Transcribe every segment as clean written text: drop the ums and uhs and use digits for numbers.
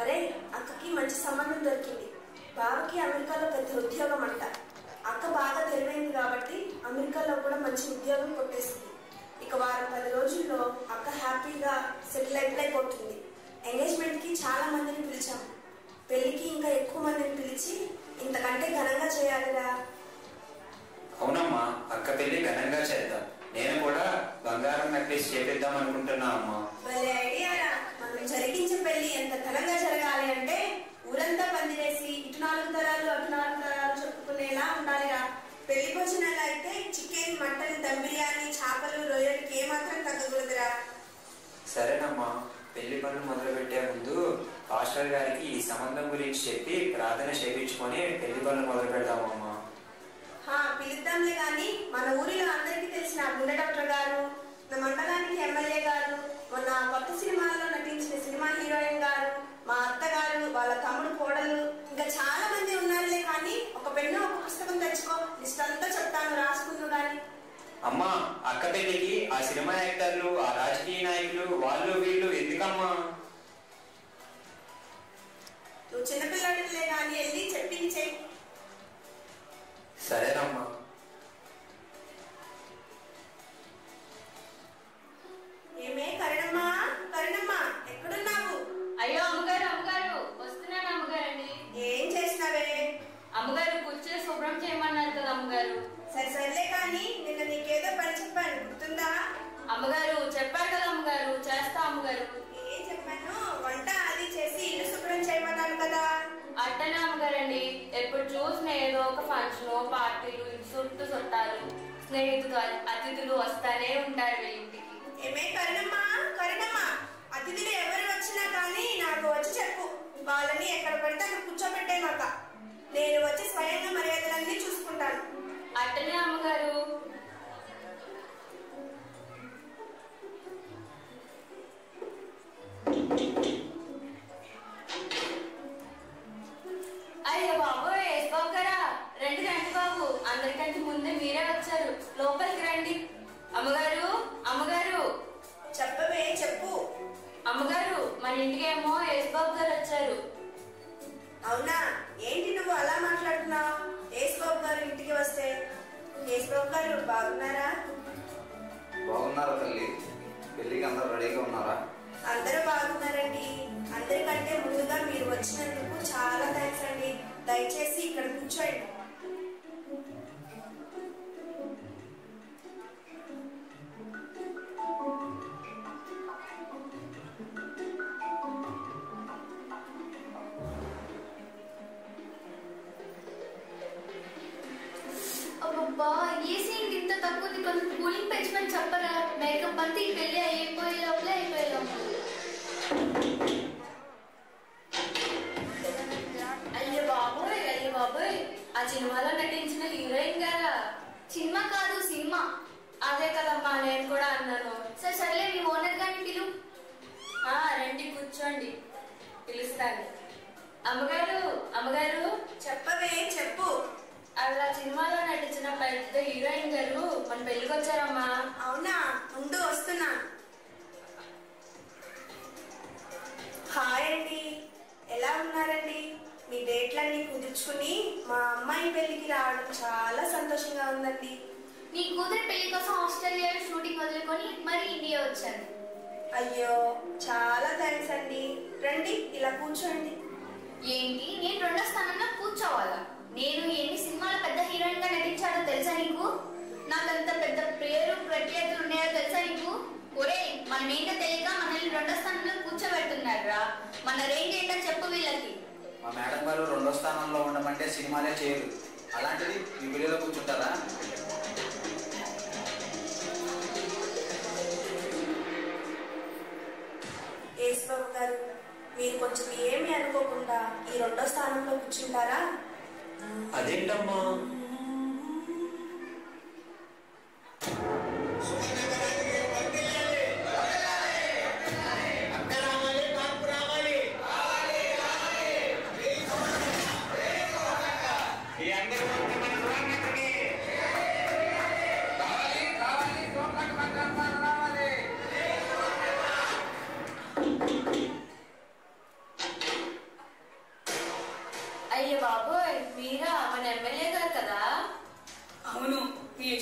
అరే, అక్కకి మంచి సంబంధం దొరికింది. బావకి అమెరికాలో పెద్ద ఉద్యోగం అంట. అక్క బాగా తెలివైంది కాబట్టి అమెరికాలో కూడా మంచి ఉద్యోగం కొట్టేసింది. ఇక వారం 10 రోజుల్లో అక్క హ్యాపీగా సెటిల్ అయిపోతుంది. ఎంగేజ్మెంట్కి చాలా మందిని పిలిచాము. పెళ్లికి ఇంకా ఎక్కువ మందిని పిలిచి ఇంతకంటే ఘనంగా చేయాలిరా. అవునమ్మా, అక్క పెళ్లి ఘనంగా చేద్దాం. నేను కూడా బంగారం నెక్లెస్ చేపిద్దాం అనుకుంటున్నా అమ్మా. భలే ఐడియారా. మనం జరిగించే పెళ్లి ఎంత ఘనంగా జరగాలి అంటే ఊరంతా పందిరేసి ఇటు 4 తరాలు అటు 4 తరాలు చెప్పుకునేలా ఉండాలిరా. పెళ్లి భోజనాలు అయితే చికెన్, మటన్, దమ్ బిర్యానీ, చేపలు, రొయ్యలకి ఏమాత్రం తగ్గకూడదురా. సరేనమ్మా, పెళ్లి పనులు మొదలు పెట్టే ముందు పాస్టర్ గారికి ఈ సంబంధం గురించి చెప్పి ప్రార్థన చేయించుకొని పెళ్లి పనులు మొదలు పెడదామమ్మా. పిలుద్దాంలే గాని మన ఊరిలో అందరికీ తెలిసిన గుండె డాక్టర్ గారు, నా మండలానికి ఎమ్మెల్యే గారు, మొన్న కొత్త సినిమాల్లో నటించిన సినిమా హీరోయిన్ గారు, మా అత్తగారు, వాళ్ళ తమ్ముడు, కోడలు, ఇంకా చాలా మంది ఉన్నారులే. కానీ ఒక పెన్ను ఒక పుస్తకం తెచ్చుకో, లిస్ట్ అంతా చెప్తాను, రాసుకుంటూ గాని. అమ్మా, అక్క పెళ్లికి ఆ సినిమా యాక్టర్లు, ఆ రాజకీయ నాయకులు, వాళ్ళు వీళ్ళు ఎందుకమ్మా? నువ్వు చిన్నపిల్లడిలే గాని వెళ్ళి చెప్పింది చెయ్యి. సరేనమ్మా. ఏమే కరుణమ్మా, కరుణమ్మా ఎక్కడున్నావు? అయ్యో అమ్మగారు, అమ్మగారు వస్తున్నాను అమ్మగారండి. ఏం చేసినావే? అమ్మగారు కూర్చొని శుభ్రం చేయమన్నారు కదా అమ్మగారు. సరేలే కానీ నిన్న నీకేదో పని చెప్పాను, గుర్తుందా? అమ్మగారు చెప్పారు కదా అమ్మగారు, చేస్తా అమ్మగారు. ఏం చెప్పాను? వంట అది చేసి ఇల్లు శుభ్రం చేయమన్నాను కదా. అట్టనే అమ్మగారండి, ఎప్పుడు చూసిన ఏదో ఒక ఫంక్షన్, పార్టీలు, చుట్టూ చుట్టాలు, స్నేహితులు, అతిథులు వస్తానే ఉంటారు వీళ్ళింటికి. ఏమే కరుణమ్మా, కరుణమ్మా అతిథులు ఎవరు వచ్చినా కానీ నాకు వచ్చి చెప్పు. వాళ్ళని ఎక్కడ పడితే అక్కడ కూర్చోబెట్టేమాక. నేను వచ్చి స్వయంగా మర్యాదలన్నీ చూసుకుంటాను. అట్టనే అమ్మగారు. అయ్యో బాబు, బాబు గారా, రండి రండి బాబు, అందరికంటే ముందే మీరే వచ్చారు, లోపలికి రండి. అమ్మగారు, అమ్మగారు. చెప్పవే, చెప్పు. అమ్మగారు, మన ఇంటికి ఏమో యేసుబాబు గారు వచ్చారు. అవునా? ఏంటి నువ్వు అలా మాట్లాడుతున్నావు? యేసుబాబు గారు ఇంటికి వస్తే? యేసుబాబు గారు బాగున్నారా? బాగున్నారా తల్లి? పెళ్లికి అందరూ రెడీగా ఉన్నారా? అందరూ బాగున్నారండి. అందరికంటే ముందుగా మీరు వచ్చినందుకు చాలా థ్యాంక్స్ అండి. దయచేసి ఇక్కడ కూర్చోండి. అబ్బా, ఏసీ ఇంత తక్కువ, కొంచెం కూలింగ్ పెంచమని చెప్పరా? మేకప్ అంతా ఈ పెళ్లి అయిపోయే లోపలే అయిపోయాం. అయ్యో బాబోయ్, అయ్యో బాబోయ్, ఆ సినిమాలో నటించిన హీరోయిన్ గారా? సినిమా కాదు, సినిమా. అదే కదమ్మా నేను కూడా అన్నాను. సర్లే, మీ ఓనర్ గారిని పిలు. రండి కూర్చోండి, పిలుస్తాను. అమ్మగారు, అమ్మగారు. చెప్పవే, చెప్పు. అలా సినిమాలో నటించిన పెద్ద హీరోయిన్ గారు మన పెళ్లికి వచ్చారమ్మా. అవునా? ముందు వస్తున్నా. హాయ్ అండి, ఎలా ఉన్నారండి? మీ డేట్లన్నీ కుదుర్చుకుని మా అమ్మాయి పెళ్లికి రావడం చాలా సంతోషంగా ఉందండి. నీ కూతురు పెళ్లి కోసం ఆస్ట్రేలియా షూటింగ్ వదులుకొని మరి ఇండియా వచ్చాను. అయ్యో, చాలా థ్యాంక్స్ అండి. రండి, ఇలా కూర్చోండి. ఏంటి, నేను 2వ స్థానంలో కూర్చోవాలా? నేను ఎన్ని సినిమాల పెద్ద హీరోయిన్ గా నటించాడో తెలుసా నీకు? నాకంత పెద్ద పేరు ప్రఖ్యాతులు ఉన్నాయో తెలుసా నీకు? ఒరే, మనం ఏంటో తెలియక మనల్ని 2వ స్థానంలో కూర్చోబెడుతున్నారా? మన రేంజ్ ఏంటో చెప్పు వీళ్ళకి. మా మేడం గారు 2వ స్థానంలో ఉండమంటే సినిమాలే చేయరు, అలాంటిది ఈ వీడియోలో కూర్చుంటారా? యేసుబాబు గారు, మీరు కొంచెం ఏమి అనుకోకుండా ఈ 2వ స్థానంలో కూర్చుంటారా? అదేంటమ్మా?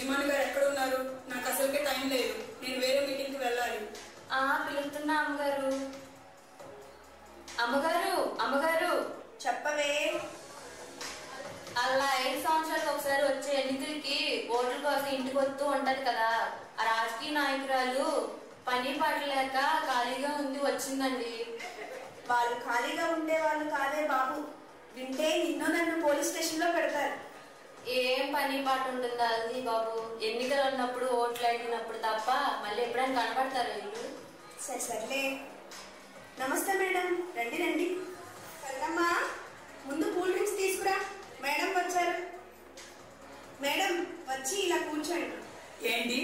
యజమాని గారు ఎక్కడ ఉన్నారు? నాకు అసలుకే టైం లేదు, నేను వేరే మీటింగ్కి వెళ్ళాలి. పిలుస్తున్నా అమ్మగారు. అమ్మగారు అమ్మగారు చెప్పవే. అలా 5 సంవత్సరాలకు ఒకసారి వచ్చే ఎన్నికలకి ఓట్ల కోసం ఇంటికి వస్తూ ఉంటది కదా, ఆ రాజకీయ నాయకురాలు పని పాట లేక ఖాళీగా ఉంది, వచ్చిందండి. వాళ్ళు ఖాళీగా ఉండే వాళ్ళు కాదే బాబు, వింటే నిన్ను నన్ను పోలీస్ స్టేషన్ లో పెడతారు. ఏం పని పాట ఉంటుందా అది బాబు? ఎన్నికలు ఉన్నప్పుడు ఓట్లు అడిగినప్పుడు తప్ప మళ్ళీ ఎప్పుడైనా కనపడతారు వీళ్ళు? సర్లే. నమస్తే మేడం, రండి రండి. కదమ్మా, ముందు కూల్ డ్రింక్స్ తీసుకురా. మేడం వచ్చారు. మేడం వచ్చి ఇలా కూర్చోండి. ఏంటి,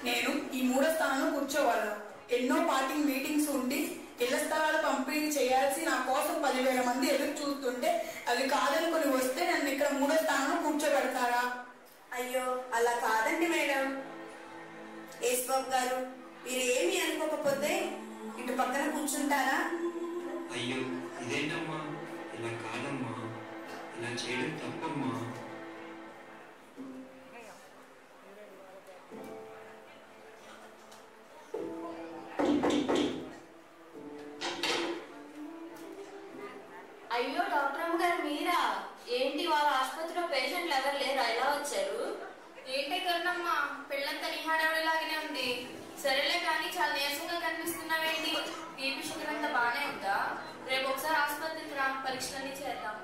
నేను ఈ 3వ స్థానంలో కూర్చోవాలా? ఎన్నో పార్టీ మీటింగ్స్ ఉండి ఇళ్ల స్థలాలు పంపిణీ చేయాల్సి నా కోసం 10,000 మంది ఎదురు చూస్తుంటే అది కాదనుకుని వస్తే నన్ను ఇక్కడ 3వ స్థానంలో కూర్చోబెడతారా? అయ్యో అలా కాదండి మేడం. యేసుబాబు గారు, మీరు ఏమీ అనుకోకపోతే ఇటు పక్కన కూర్చుంటారా? అయ్యో ఇదేంటమ్మా, ఇలా కాదమ్మా, ఇలా చేయడం తప్పమ్మా. అయ్యో డాక్టర్ అమ్మగారు మీరా? ఏంటి వాళ్ళ ఆసుపత్రిలో పేషెంట్లు ఎవరు లేరా, ఎలా వచ్చారు? ఏంటే కన్నమ్మా, పెళ్ళంతా నీ హడావుడిలాగానే ఉంది. సరేలే కానీ చాలా నీరసంగా కనిపిస్తున్నావేంటి? బీపీ షుగర్ అంతా బాగానే ఉందా? రేపు ఒకసారి ఆసుపత్రికి రా, పరీక్షలన్నీ చేద్దాం.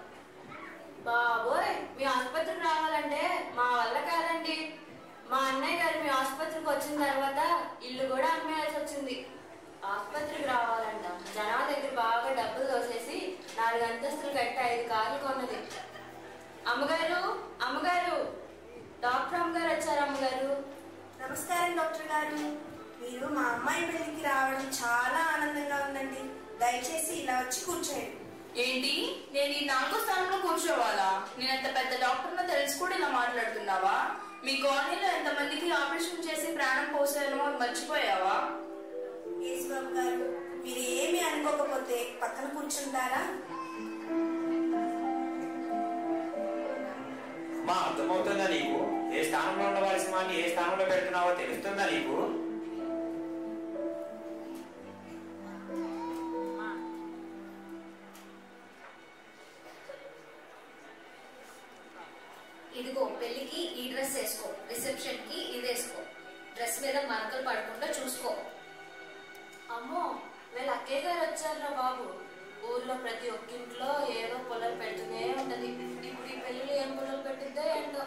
బాబోయ్, మీ ఆసుపత్రికి రావాలంటే మా వల్ల కాదండి. మా అన్నయ్య గారు మీ ఆసుపత్రికి వచ్చిన తర్వాత ఇల్లు కూడా అమ్మేయాల్సి వచ్చింది. ఆసుపత్రికి రావాలంట జనాల దగ్గర బాగా డబ్బులు దోసేసి 4 అంతస్తులు కట్టి 5 కార్లు కొన్నది. అమ్మగారు అమ్మగారు, డాక్టర్ అమ్మగారు వచ్చారు. అమ్మగారు నమస్కారం డాక్టర్ గారు. మీరు మా అమ్మాయి పెళ్లికి రావడం చాలా ఆనందంగా ఉందండి. దయచేసి ఇలా వచ్చి కూర్చోండి. ఏంటి, నేను ఈ 4వ స్థానంలో కూర్చోవాలా? నేను ఎంత పెద్ద డాక్టర్నో తెలిసి కూడా ఇలా మాట్లాడుతున్నావా? మీ కాలనీలో ఎంతమందికి ఆపరేషన్ చేసి ప్రాణం పోసానో మర్చిపోయావా? యేసుబాబు గారు, మీరు ఏమీ అనుకోకపోతే పక్కన కూర్చుంటారా? అమ్మా, అర్థమవుతుందా నీకు? ఏ స్థానంలో ఉండవలసిన వాడిని ఏ స్థానంలో పెడుతున్నావో తెలుస్తుందా నీకు? ఇదిగో పెళ్లికి ఈ డ్రెస్ వేసుకో, రిసెప్షన్ కి ఇది వేసుకో, డ్రెస్ మీద మరకలు పడకుండా చూసుకో. అమ్మో, వీళ్ళ అక్కయ్య గారు వచ్చారా బాబు. ఊర్లో ప్రతి ఒక్కింట్లో ఏదో పొలాలు పెడుతూనే ఉంటది. ఇప్పుడు ఈ పెళ్లిలో ఏం పొలాలు పెట్టిద్దో ఏంటో.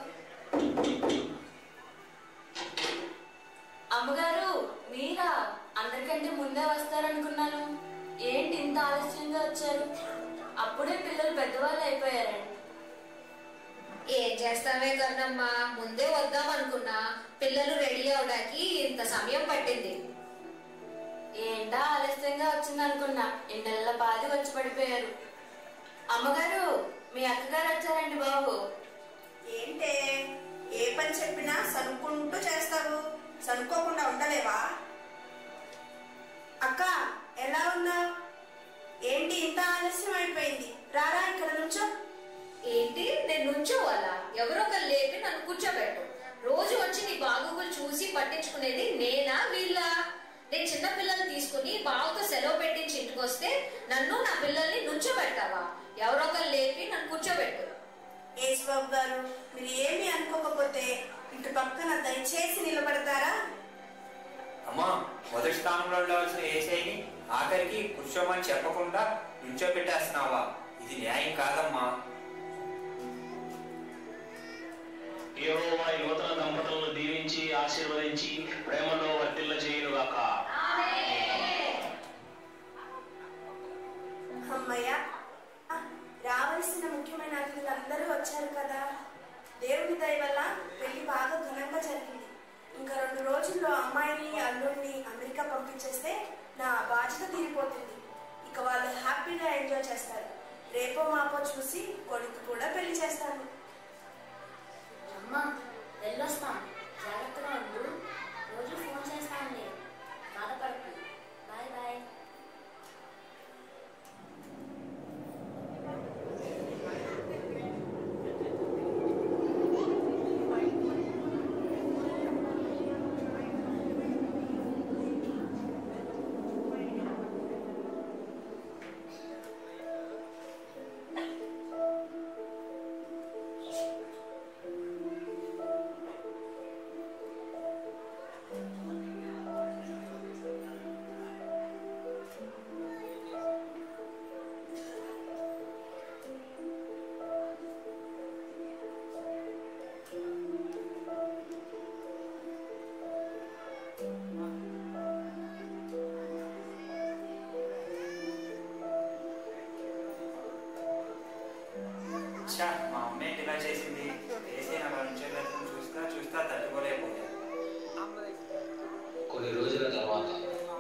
అమ్మగారు మీరా? అందరికంటే ముందే వస్తారనుకున్నాను. ఏంటి ఇంత ఆలస్యంగా వచ్చారు? అప్పుడే పిల్లలు పెద్దవాళ్ళు అయిపోయారండి. ఏం చేస్తావే కన్నమ్మా, ముందే వద్దాం అనుకున్నా, పిల్లలు రెడీ అవడానికి ఇంత సమయం పట్టింది. ఏంటా ఆలస్యంగా వచ్చిందనుకున్నా, ఎండల బాధి వచ్చి పడిపోయారు. అమ్మగారు, మీ అక్కగారు వచ్చారండి బాబు. ఏంటే, ఏ పని చెప్పినా సనుక్కుంటూ చేస్తావు, సనుక్కోకుండా ఉండలేవా? అక్క, ఎలా ఉన్నావు? ఏంటి ఇంత ఆలస్యం అయిపోయింది? రారా ఇక్కడ నుంచో. ఏంటి, నేను నుంచోవాలా? ఎవరొకరు లేపి నన్ను కూర్చోబెట్టు. రోజు వచ్చి నీ బాగోగులు చూసి పట్టించుకునేది నేనా వీళ్ళా? నేను చిన్న పిల్లల్ని తీసుకుని బావతో సెలవు పెట్టించి ఇంటికి వస్తే నన్ను నా పిల్లల్ని నుంచోబెడతావా? ఎవరొకరు లేపి నన్ను కూర్చోబెట్టు. యేసుబాబు గారు, మీరు ఏమీ అనుకోకపోతే ఇటు పక్కన దయచేసి నిలబడతారా? అమ్మా, మొదటి స్థానంలో ఉండవలసిన ఏసైని ఆఖరికి కూర్చోమని చెప్పకుండా నిల్చోబెట్టేస్తున్నావా? ఇది న్యాయం కాదమ్మా. యెహోవా ఈ నూతన దంపతులను దీవించి ఆశీర్వదించి ప్రేమలో వర్ధిల్ల చేయునుగాక. అమ్మయ్య, రావలసిన ముఖ్యమైన అతిథులందరూ వచ్చారు కదా. దేవుని దయ వల్ల పెళ్లి బాగా ఘనంగా జరిగింది. ఇంకా 2 రోజుల్లో అమ్మాయిని అల్లుడిని అమెరికా పంపించేస్తే నా బాధ్యత తీరిపోతుంది. ఇక వాళ్ళు హ్యాపీగా ఎంజాయ్ చేస్తారు. రేపో మాపో చూసి కొడుకు కూడా పెళ్లి చేస్తాను. అమ్మా, వెళ్ళొస్తాం, జాగ్రత్తగా ఉండు. రోజు ఫోన్ చేస్తానులే, బాధపడకు. Bye bye. ఛా, మా అమ్మ ఏంటి ఇలా చేసింది? వేసే నా భరించగలను చూస్తా తట్టుకోలేకపోయా. కొన్ని రోజుల తర్వాత హలో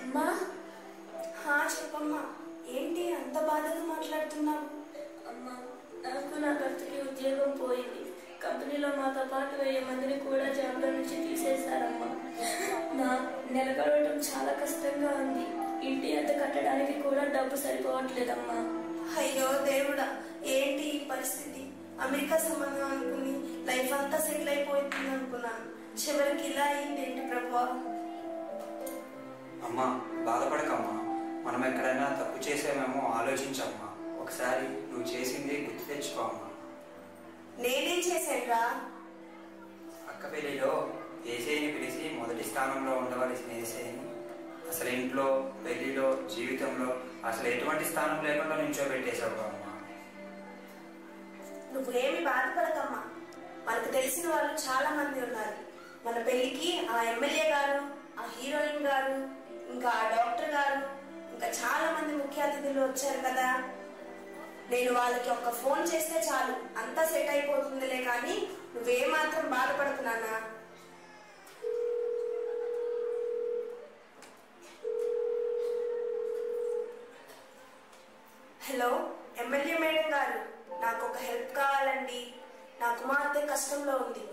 అమ్మా. చెప్పమ్మా, ఏంటి అంత బాధగా మాట్లాడుతున్నావు? అమ్మా, నాకు నా భర్తకి ఉద్యోగం పోయింది. కంపెనీలో మాతో పాటు 1000 మందిని కూడా జాబ్లో నుంచి తీసేశారమ్మా. నా నెల గడవడం చాలా కష్టంగా ఉంది. ఇంటి అంత కట్టడానికి కూడా డబ్బు సరిపోవట్లేదమ్మా. అయ్యో దేవుడా, ఏంటి ఈ పరిస్థితి? అమెరికా సంబంధం అనుకుని లైఫ్ అంతా సెటిల్ అయిపోతుంది అనుకున్నాను. చివరికి ఇలా అయిందేంటి ప్రభా? అమ్మా, బాధపడకమ్మా. మనం ఎక్కడైనా తప్పు చేసామేమో ఆలోచించమ్మా. ఒకసారి నువ్వు చేసింది గుర్తు తెచ్చుకో అమ్మా. నేనేం చేశానురా? అక్క పెళ్లిలో ఏసైని పిలిచి మొదటి స్థానంలో ఉండవలసిన ఏసైని అసలు ఇంట్లో, పెళ్లిలో, జీవితంలో అసలు ఎటువంటి స్థానం లేకుండా నించోబెట్టేశావు అమ్మా. నువ్వేమి బాధపడకమ్మా. మనకు తెలిసిన వాళ్ళు చాలా మంది ఉన్నారు. మన పెళ్లికి ఆ ఎమ్మెల్యే గారు, ఆ హీరోయిన్ గారు, ఇంకా ఆ డాక్టర్ గారు, ఇంకా చాలా మంది ముఖ్య అతిథులు వచ్చారు కదా. నేను వాళ్ళకి ఒక్క ఫోన్ చేస్తే చాలు, అంతా సెట్ అయిపోతుందిలే. కానీ నువ్వేమాత్రం బాధపడుతున్నానా? హలో ఎమ్మెల్యే మేడం గారు, నాకు ఒక హెల్ప్ కావాలండి. నా కుమార్తె కష్టంలో ఉంది.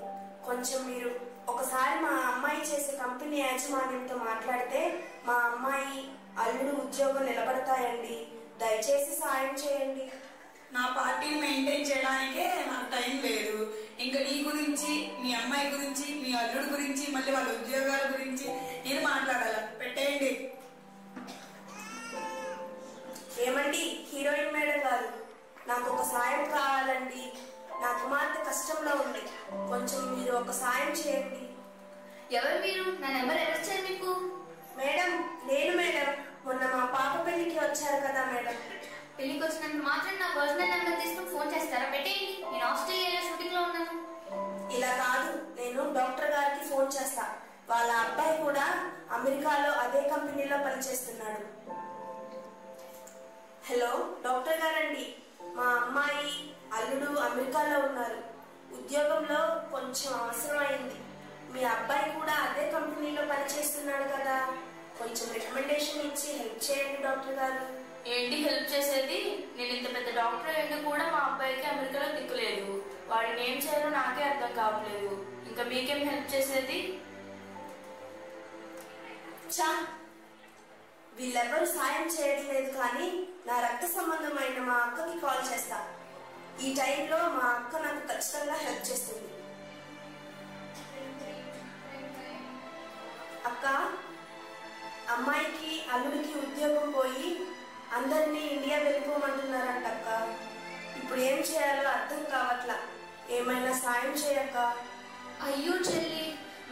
కొంచెం మీరు ఒకసారి మా అమ్మాయి చేసే కంపెనీ యాజమాన్యంతో మాట్లాడితే మా అమ్మాయి అల్లుడు ఉద్యోగం నిలబడతాయండి. దయచేసి సాయం చేయండి. నా పార్టీని మెయింటైన్ చేయడానికే నాకు టైం లేదు. ఇంకా నీ గురించి, మీ అమ్మాయి గురించి, మీ అల్లుడు గురించి, మళ్ళీ వాళ్ళ ఉద్యోగాల గురించి నేను మాట్లాడాల. పెట్టేయండి. ఏమండి హీరోయిన్ మేడం గారు, నాకు ఒక సాయం కావాలండి. నా కుమార్తె కష్టంలో ఉంది. కొంచెం మీరు ఒక సాయం చేయండి. ఎవరు మీరు? నా నెంబర్ ఎవరు ఇచ్చారు మీకు? మేడం, నేను మేడం. మొన్న మా పాప పెళ్లికి వచ్చారు కదా మేడం. పెళ్లికి వచ్చినందుకు మాత్రం నా పర్సనల్ నెంబర్ తీసుకుని ఫోన్ చేస్తారా? పెట్టేయండి. నేను ఆస్ట్రేలియాలో షూటింగ్ లో ఉన్నాను. ఇలా కాదు, నేను డాక్టర్ గారికి ఫోన్ చేస్తా. వాళ్ళ అబ్బాయి కూడా అమెరికాలో అదే కంపెనీలో పనిచేస్తున్నాడు. హలో డాక్టర్ గారండి, మా అమ్మాయి అల్లుడు అమెరికాలో ఉన్నారు. ఉద్యోగంలో కొంచెం అవసరం అయింది. మీ అబ్బాయి కూడా అదే కంపెనీలో పనిచేస్తున్నాడు కదా. కొంచెం రికమెండేషన్ ఇచ్చి హెల్ప్ చేయండి డాక్టర్ గారు. ఏంటి హెల్ప్ చేసేది? నేను ఇంత పెద్ద డాక్టర్ అయ్యింది కూడా మా అబ్బాయికి అమెరికాలో దిక్కులేదు. వాడిని ఏం చేయాలో నాకే అర్థం కావట్లేదు. ఇంకా మీకేం హెల్ప్ చేసేది? చా, వీళ్ళెవరూ సాయం చేయట్లేదు. కానీ నా రక్త సంబంధమైన మా అక్కకి కాల్ చేస్తా. ఈ టైంలో మా అక్క నాకు ఖచ్చితంగా హెల్ప్ చేస్తుంది. అక్క, అమ్మాయికి అల్లుడికి ఉద్యోగం పోయి అందరినీ ఇండియా వెళ్ళిపోమంటున్నారంట అక్క. ఇప్పుడు ఏం చేయాలో అర్థం కావట్లా. ఏమైనా సాయం చేయక్క. అయ్యో చెల్లి,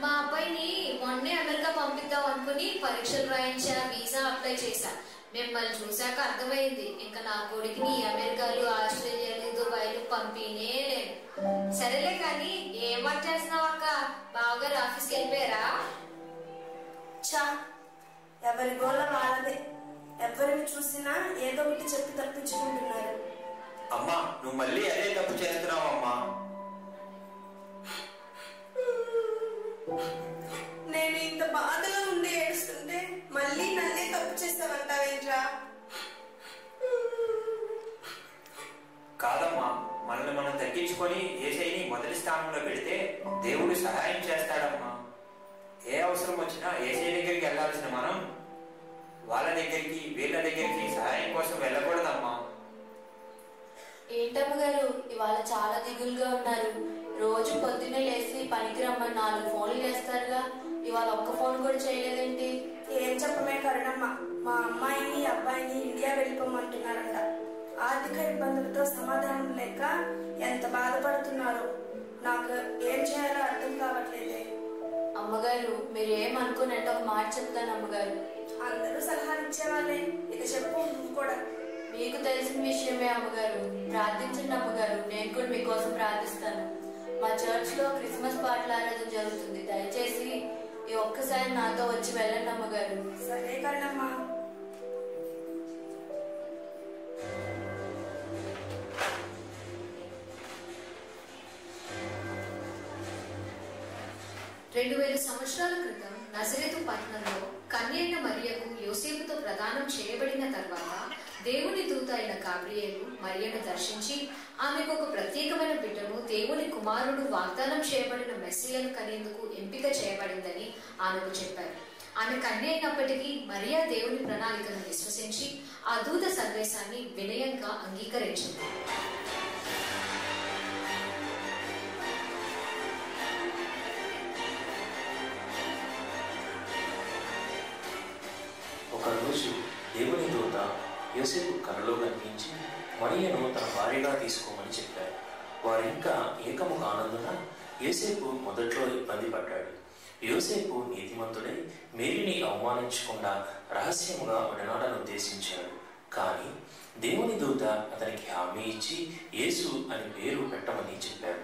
మా అబ్బాయిని మొన్నే అమెరికా పంపిద్దాం అనుకుని పరీక్షలు రాయించా, వీసా అప్లై చేశా. మిమ్మల్ని చూశాక అర్థమైంది ఇంకా నా కొడుకుని అమెరికాలు, ఆస్ట్రేలియాలు, దుబాయ్లు పంపినే లేదు. సరేలే కానీ ఏం వర్క్ చేస్తున్నావు అక్క? బావగారు ఆఫీస్కి వెళ్ళిపోయారా? చా, ఎవరి గోల వాళ్ళదే. ఎవరిని చూసినా ఏదో ఒకటి చెప్పి తప్పించుకుంటున్నారు. అమ్మా, నువ్వు మళ్ళీ అదే తప్పు చేస్తున్నావు అమ్మా. నేను ఇంత బాధలో ఉండి ఏడుస్తుంటే మళ్ళీ నన్నే తప్పు చేస్తావంటావేంట్రా? కాదమ్మా, మనల్ని మనం తగ్గించుకొని ఏసైని మొదటి స్థానంలో పెడితే దేవుడు సహాయం చేస్తాడమ్మా. ఏ అవసరం వచ్చినా ఏసై దగ్గరికి వెళ్ళాల్సిన మనం వాళ్ళ దగ్గరికి, వీళ్ళ దగ్గరికి సహాయం కోసం వెళ్ళకూడదమ్మా. ఏంటమ్మగారు, ఇవాళ చాలా దిగులుగా ఉన్నారు. రోజు పొద్దున్నే లేచి పనికి రమ్మని 4 ఫోన్లు చేస్తారుగా. ఇవాళ ఒక్క ఫోన్ కూడా చేయలేదేంటి? ఏం చెప్పమే కరుణమ్మ, మా అమ్మాయిని అబ్బాయిని ఇండియా వెళ్ళిపోమంటున్నారంట. ఆర్థిక ఇబ్బందులతో సమాధానం లేక ఎంత బాధపడుతున్నారో. నాకు ఏం చేయాలో అర్థం కావట్లేదే. అమ్మగారు, మీరు ఏమనుకోనంటే ఒక మాట చెప్తాను అమ్మగారు. అందరూ సలహాలు ఇచ్చేవాళ్ళే, ఇక చెప్పు నువ్వు కూడా. మీకు తెలిసిన విషయమే అమ్మగారు. ప్రార్థించండి అమ్మగారు, నేను కూడా మీకోసం ప్రార్థిస్తాను. మా చర్చ్ లో క్రిస్మస్ పాటల ఆరాధన జరుగుతుంది. దయచేసి ఈ ఒక్క ఒక్కసారి నాతో వచ్చి వెళ్ళండి అమ్మగారు. సరే కన్నమ్మా. రెండు 2000 సంవత్సరాల క్రితం నజరేతు పట్టణంలో కన్యైన మరియకు యోసేపుతో ప్రదానం చేయబడిన తర్వాత దేవుని దూత అయిన గాబ్రియేలు మరియను దర్శించి ఆమెకు ఒక ప్రత్యేకమైన బిడ్డను దేవుని కుమారుడు వాగ్దానం చేయబడిన మెస్సియను కనేందుకు ఎంపిక చేయబడిందని ఆమెకు చెప్పారు. ఆమె కన్య అయినప్పటికీ మరియా దేవుని ప్రణాళికను విశ్వసించి ఆ దూత సందేశాన్ని వినయంగా అంగీకరించింది. ఒకరోజు దేవుని దూత యోసేపు కలలో కనిపించి మరియను తన భార్యగా తీసుకోమని చెప్పారు. వారింకా ఏకముఖ ఆనందున యోసేపు మొదట్లో ఇబ్బంది పడ్డాడు. యోసేపు నీతిమంతుడై మేరీని అవమానించకుండా రహస్యముగా విడనాడను ఉద్దేశించాడు. కానీ దేవుని దూత అతనికి హామీ ఇచ్చి యేసు అని పేరు పెట్టమని చెప్పాడు.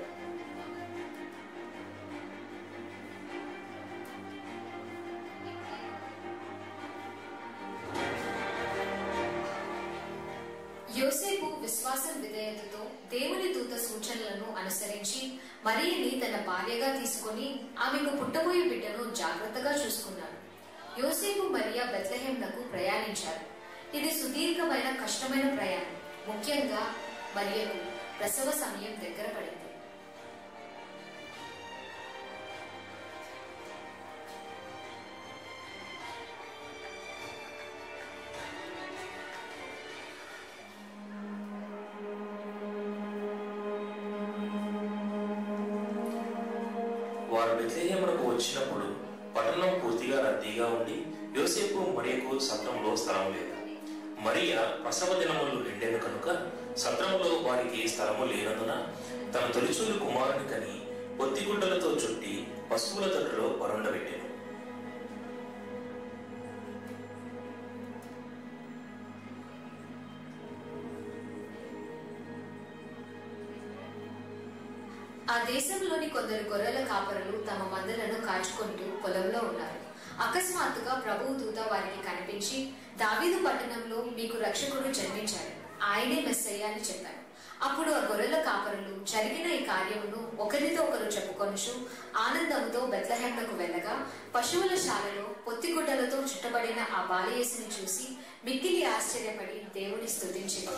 యోసేపు విశ్వాసం విధేయతతో దేవుని దూత సూచనలను అనుసరించి మరియని తన భార్యగా తీసుకొని ఆమెకు పుట్టబోయే బిడ్డను జాగ్రత్తగా చూసుకున్నాడు. యోసేపు మరియా బెత్లెహేమునకు ప్రయాణించారు. ఇది సుదీర్ఘమైన కష్టమైన ప్రయాణం. ముఖ్యంగా మరియకు ప్రసవ సమయం దగ్గర పడింది. వారు బెత్లెహేమునకు వచ్చినప్పుడు పట్టణం పూర్తిగా రద్దీగా ఉండి యోసేపు మరియకు సత్రంలో స్థలం లేదు. మరియా ప్రసవ దినములు నిండెను కనుక సత్రంలో వారికి స్థలము లేనందున తన తొలిచూలు కుమారుని కని పొత్తిగుడ్డలతో చుట్టి పశువుల తొట్టులో పరుండబెట్టెను. ఆ దేశంలోని కొందరు గొర్రెల కాపరులు తమ మందలను కాచుకుంటూ పొలంలో ఉన్నారు. అకస్మాత్తుగా ప్రభువు దూత వారికి కనిపించి, దావీదు పట్టణంలో మీకు రక్షకుడు జన్మించాడు, ఆయనే మెస్సయ్య అని చెప్పారు. అప్పుడు ఆ గొర్రెల కాపరులు జరిగిన ఈ కార్యమును ఒకరితో ఒకరు చెప్పుకొనుచు ఆనందముతో బెత్లెహేమునకు వెళ్ళగా పశువుల శాలలో పొత్తిగుడ్డలతో చుట్టబడిన ఆ బాలయేసుని చూసి మిక్కిలి ఆశ్చర్యపడి దేవుని స్తుతించింది.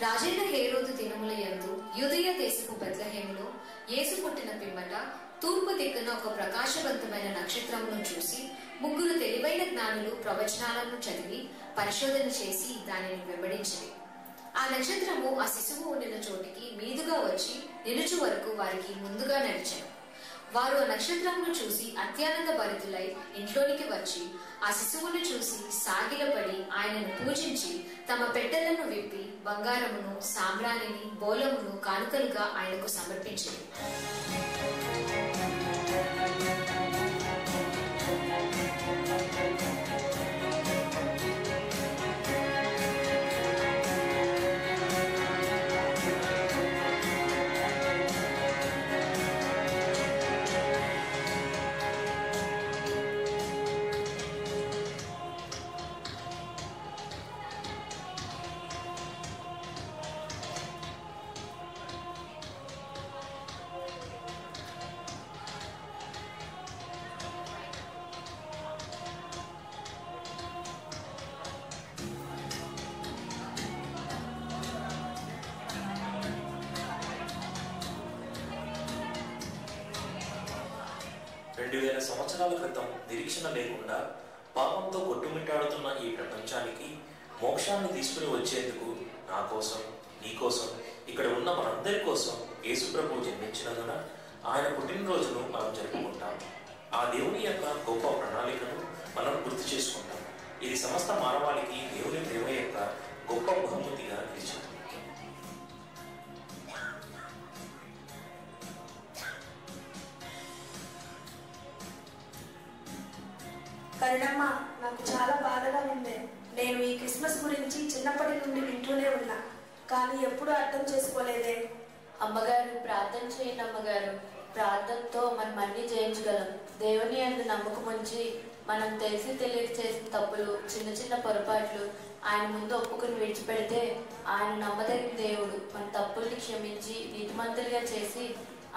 రాజైన హేరోదు దినముల యందు యూదయ దేశపు బెత్లెహేములో యేసు పుట్టిన పిమ్మట తూర్పు దిక్కున ఒక ప్రకాశవంతమైన నక్షత్రమును చూసి 3 తెలివైన జ్ఞానులు ప్రవచనాలను చదివి పరిశోధన చేసి దానిని వెంబడించింది. ఆ నక్షత్రము ఆ శిశువు ఉండిన చోటికి మీదుగా వచ్చి నిలుచు వరకు వారికి ముందుగా నడిచారు. వారు ఆ నక్షత్రమును చూసి అత్యానంద భరితులై ఇంట్లోనికి వచ్చి ఆ శిశువును చూసి సాగిలపడి ఆయనను పూజించి తమ పెట్టెలను విప్పి బంగారమును, సాంబ్రాణిని, బోలమును కానుకలుగా ఆయనకు సమర్పించింది. రెండు 2000 సంవత్సరాల క్రితం నిరీక్షణ లేకుండా పాపంతో కొట్టుమిట్టాడుతున్న ఈ ప్రపంచానికి మోక్షాన్ని తీసుకుని వచ్చేందుకు నా కోసం, నీ కోసం, ఇక్కడ ఉన్న మనందరి కోసం యేసు ప్రభువు జన్మించినందున ఆయన పుట్టినరోజును మనం జరుపుకుంటాం. ఆ దేవుని యొక్క గొప్ప ప్రణాళికను మనం గుర్తు చేసుకుంటాం. ఇది సమస్త మానవాళికి దేవుని ప్రేమ యొక్క గొప్ప బహుమతిగా నిలిచింది. కరుణమ్మ, నాకు చాలా బాధగా ఉంది. నేను ఈ క్రిస్మస్ గురించి చిన్నప్పటి నుండి వింటూనే ఉన్నా, కానీ ఎప్పుడూ అర్థం చేసుకోలేదే. అమ్మగారు, ప్రార్థన చేయండి అమ్మగారు. ప్రార్థనతో మనం అన్ని జయించగలం. దేవుని యందు నమ్మకం ఉంచి మనం తెలిసి తెలియక చేసిన తప్పులు, చిన్న చిన్న పొరపాట్లు ఆయన ముందు ఒప్పుకుని విడిచిపెడితే ఆయన నమ్మదగిన దేవుడు మన తప్పుల్ని క్షమించి నీతిమంతులుగా చేసి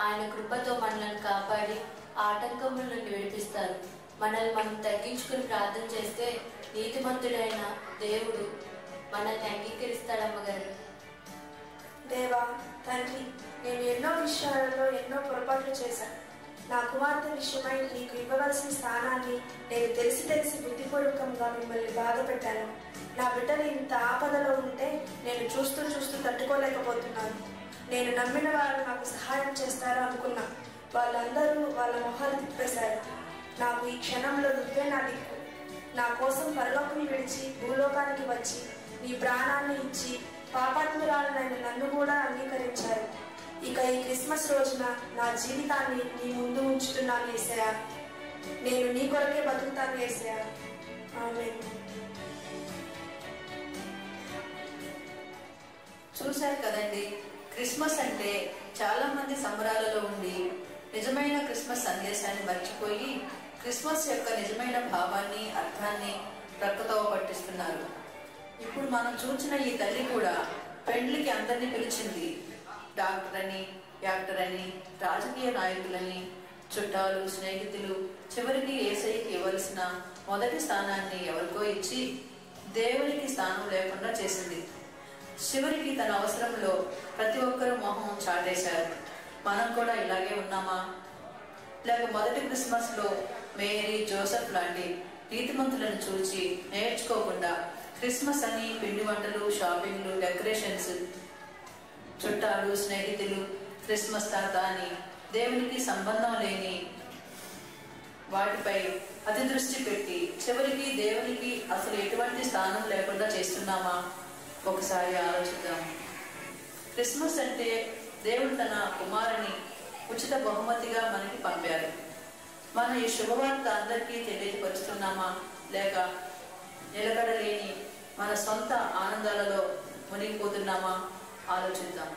ఆయన కృపతో మనల్ని కాపాడి ఆటంకముల నుండి విడిపిస్తారు. మనల్ని మనం తగ్గించుకుని ప్రార్థన చేస్తే నీతిమంతుడైన దేవుడు మనల్ని అంగీకరిస్తాడమ్మగారు. దేవా, తండ్రి, నేను ఎన్నో విషయాలలో ఎన్నో పొరపాట్లు చేశాను. నా కుమార్తె విషయమై నీకు ఇవ్వవలసిన స్థానాన్ని నేను తెలిసి బుద్ధిపూర్వకంగా మిమ్మల్ని బాధపెట్టాను. నా బిడ్డలు ఇంత ఆపదలో ఉంటే నేను చూస్తూ తట్టుకోలేకపోతున్నాను. నేను నమ్మిన వారు నాకు సహాయం చేస్తారో అనుకున్నా. వాళ్ళందరూ వాళ్ళ మొహాలు తిప్పేశారు. నాకు ఈ క్షణంలో నువ్వే నా దిక్కు. నా కోసం పరలోకం విడిచి భూలోకానికి వచ్చి నీ ప్రాణాన్ని ఇచ్చి పాపాత్మురాలనైన నన్ను కూడా అంగీకరించారు. ఇక ఈ క్రిస్మస్ రోజున నా జీవితాన్ని నీ ముందు ఉంచుతున్నాను యేసయ్యా. నేను నీ కొరకే బతుకుతాను యేసయ్యా. ఆమేన్. చూశారు కదండి, క్రిస్మస్ అంటే చాలా మంది సంబరాలలో ఉండి నిజమైన క్రిస్మస్ సందేశాన్ని మర్చిపోయి క్రిస్మస్ యొక్క నిజమైన భావాన్ని, అర్థాన్ని ప్రక్కతో పట్టిస్తున్నారు. ఇప్పుడు మనం చూసిన ఈ తల్లి కూడా పెండ్లికి అందరినీ పిలిచింది. డాక్టర్ అని, యాక్టర్ అని, రాజకీయ నాయకులని, చుట్టాలు, స్నేహితులు, చివరికి యేసయ్యకి ఇవ్వాల్సిన మొదటి స్థానాన్ని ఎవరికో ఇచ్చి దేవునికి స్థానం లేకుండా చేసింది. చివరికి తన అవసరంలో ప్రతి ఒక్కరూ మొహం చాటేశారు. మనం కూడా ఇలాగే ఉన్నామా? లేక మొదటి క్రిస్మస్ లో మేరీ, జోసెఫ్ లాంటి నీతిమంతులను చూచి నేర్చుకోకుండా క్రిస్మస్ అని పిండి వంటలు, షాపింగ్లు, డెకరేషన్స్, చుట్టాలు, స్నేహితులు, క్రిస్మస్ తాత అని దేవునికి సంబంధం లేని వాటిపై అతి దృష్టి పెట్టి చివరికి దేవునికి అసలు ఎటువంటి స్థానం లేకుండా చేస్తున్నామా? ఒకసారి ఆలోచిద్దాం. క్రిస్మస్ అంటే దేవుడు తన కుమారుని ఉచిత బహుమతిగా మనకి పంపారు. మనం ఈ శుభవార్త అందరికీ తెలియపరుస్తున్నామా? లేక నిలకడలేని మన సొంత ఆనందాలలో మునిగిపోతున్నామా? ఆలోచిద్దాం.